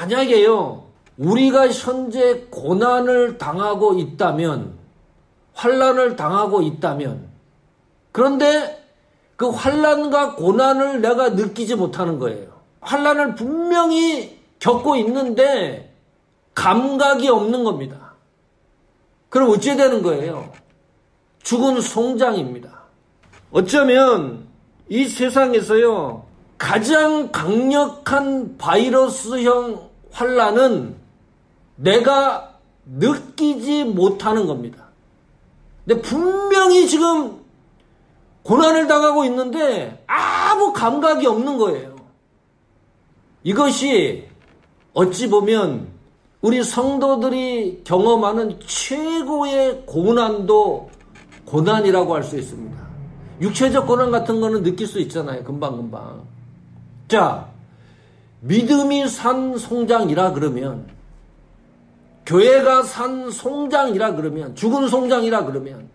만약에요, 우리가 현재 고난을 당하고 있다면, 환난을 당하고 있다면, 그런데 그 환난과 고난을 내가 느끼지 못하는 거예요. 환난을 분명히 겪고 있는데 감각이 없는 겁니다. 그럼 어찌 되는 거예요? 죽은 송장입니다. 어쩌면 이 세상에서요, 가장 강력한 바이러스형 환난은 내가 느끼지 못하는 겁니다. 근데 분명히 지금 고난을 당하고 있는데 아무 감각이 없는 거예요. 이것이 어찌 보면 우리 성도들이 경험하는 최고의 고난도 고난이라고 할 수 있습니다. 육체적 고난 같은 거는 느낄 수 있잖아요. 금방금방. 자, 믿음이 산 송장이라 그러면, 교회가 산 송장이라 그러면, 죽은 송장이라 그러면,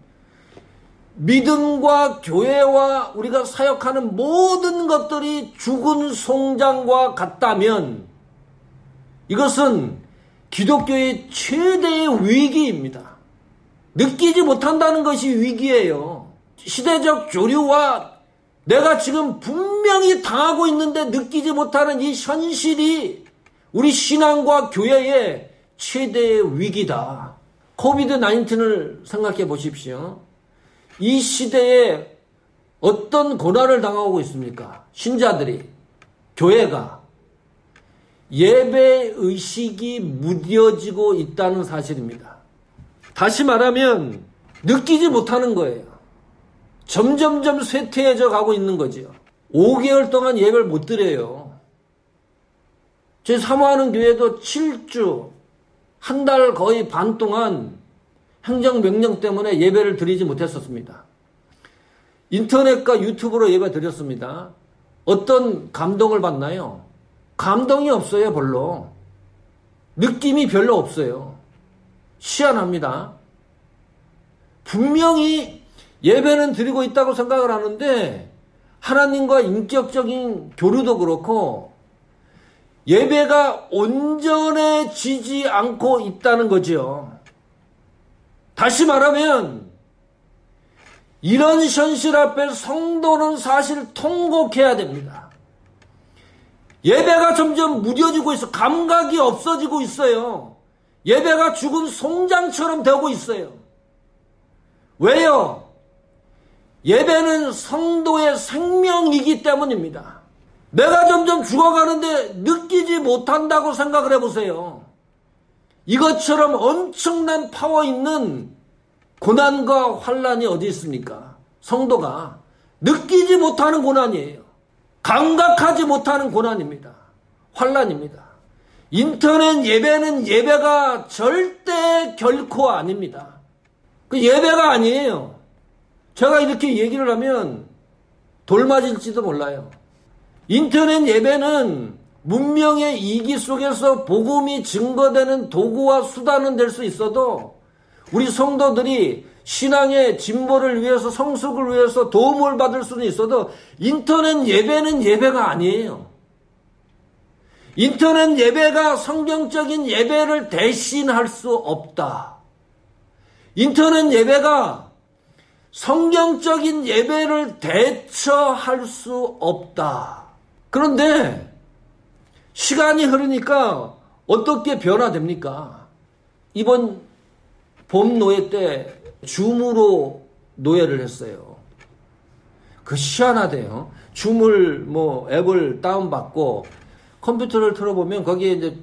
믿음과 교회와 우리가 사역하는 모든 것들이 죽은 송장과 같다면 이것은 기독교의 최대의 위기입니다. 느끼지 못한다는 것이 위기예요. 시대적 조류와 내가 지금 분명히 당하고 있는데 느끼지 못하는 이 현실이 우리 신앙과 교회의 최대의 위기다. 코비드-19을 생각해 보십시오. 이 시대에 어떤 고난을 당하고 있습니까? 신자들이, 교회가. 예배의식이 무뎌지고 있다는 사실입니다. 다시 말하면 느끼지 못하는 거예요. 점점점 쇠퇴해져 가고 있는 거죠. 5개월 동안 예배를 못 드려요. 제 사모하는 교회도 7주, 한 달 거의 반 동안 행정명령 때문에 예배를 드리지 못했었습니다. 인터넷과 유튜브로 예배 드렸습니다. 어떤 감동을 받나요? 감동이 없어요, 별로. 느낌이 별로 없어요. 희한합니다. 분명히 예배는 드리고 있다고 생각을 하는데 하나님과 인격적인 교류도 그렇고 예배가 온전해지지 않고 있다는 거죠. 다시 말하면 이런 현실 앞에 성도는 사실 통곡해야 됩니다. 예배가 점점 무뎌지고 있어. 감각이 없어지고 있어요. 예배가 죽은 송장처럼 되고 있어요. 왜요? 예배는 성도의 생명이기 때문입니다. 내가 점점 죽어가는데 느끼지 못한다고 생각을 해보세요. 이것처럼 엄청난 파워 있는 고난과 환난이 어디 있습니까? 성도가 느끼지 못하는 고난이에요. 감각하지 못하는 고난입니다. 환난입니다. 인터넷 예배는 예배가 절대 결코 아닙니다. 그 예배가 아니에요. 제가 이렇게 얘기를 하면 돌 맞을지도 몰라요. 인터넷 예배는 문명의 이기 속에서 복음이 증거되는 도구와 수단은 될 수 있어도 우리 성도들이 신앙의 진보를 위해서 성숙을 위해서 도움을 받을 수는 있어도 인터넷 예배는 예배가 아니에요. 인터넷 예배가 성경적인 예배를 대신할 수 없다. 인터넷 예배가 성경적인 예배를 대처할 수 없다. 그런데 시간이 흐르니까 어떻게 변화됩니까? 이번 봄 노예 때 줌으로 노예를 했어요. 그 희한하대요. 줌을 앱을 다운받고 컴퓨터를 틀어보면 거기에 이제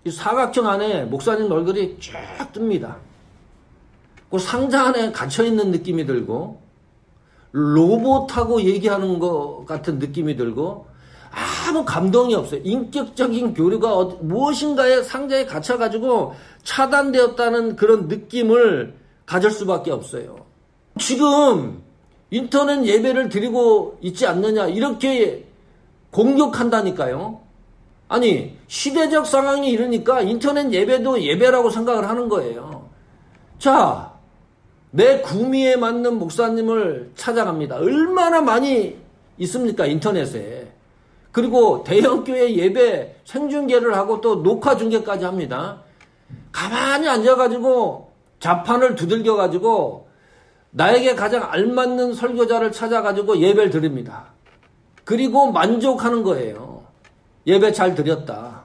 사각형 안에 목사님 얼굴이 쫙 뜹니다. 그 상자 안에 갇혀있는 느낌이 들고 로봇하고 얘기하는 것 같은 느낌이 들고 아무 감동이 없어요. 인격적인 교류가 무엇인가에 상자에 갇혀가지고 차단되었다는 그런 느낌을 가질 수밖에 없어요. 지금 인터넷 예배를 드리고 있지 않느냐 이렇게 공격한다니까요. 아니 시대적 상황이 이러니까 인터넷 예배도 예배라고 생각을 하는 거예요. 자, 내 구미에 맞는 목사님을 찾아갑니다. 얼마나 많이 있습니까 인터넷에. 그리고 대형교회 예배 생중계를 하고 또 녹화 중계까지 합니다. 가만히 앉아가지고 자판을 두들겨가지고 나에게 가장 알맞는 설교자를 찾아가지고 예배를 드립니다. 그리고 만족하는 거예요. 예배 잘 드렸다.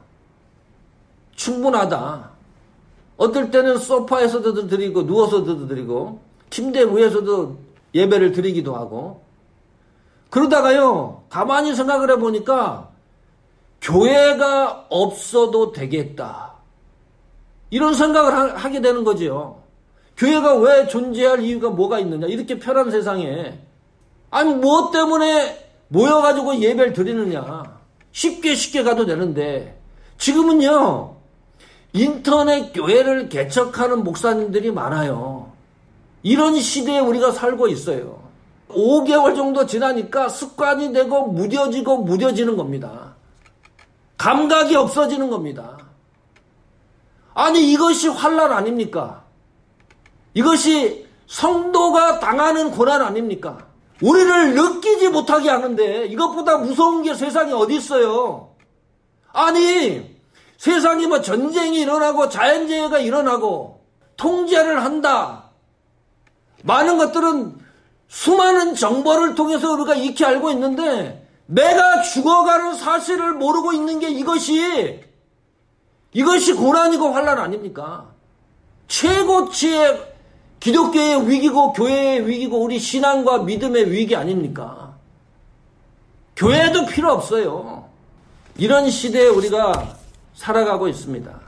충분하다. 어떨 때는 소파에서도 드리고 누워서도 드리고 침대 위에서도 예배를 드리기도 하고 그러다가요 가만히 생각을 해보니까 교회가 없어도 되겠다. 이런 생각을 하게 되는 거죠. 교회가 왜 존재할 이유가 뭐가 있느냐. 이렇게 편한 세상에 아니 무엇 때문에 모여가지고 예배를 드리느냐. 쉽게 가도 되는데 지금은요 인터넷 교회를 개척하는 목사님들이 많아요. 이런 시대에 우리가 살고 있어요. 5개월 정도 지나니까 습관이 되고 무뎌지는 겁니다. 감각이 없어지는 겁니다. 아니 이것이 환난 아닙니까? 이것이 성도가 당하는 고난 아닙니까? 우리를 느끼지 못하게 하는데 이것보다 무서운 게 세상에 어디 있어요? 아니 세상에 뭐 전쟁이 일어나고 자연재해가 일어나고 통제를 한다. 많은 것들은 수많은 정보를 통해서 우리가 익히 알고 있는데 내가 죽어가는 사실을 모르고 있는 게 이것이 고난이고 환난 아닙니까? 최고치의 기독교의 위기고 교회의 위기고 우리 신앙과 믿음의 위기 아닙니까? 교회도 필요 없어요. 이런 시대에 우리가 살아가고 있습니다.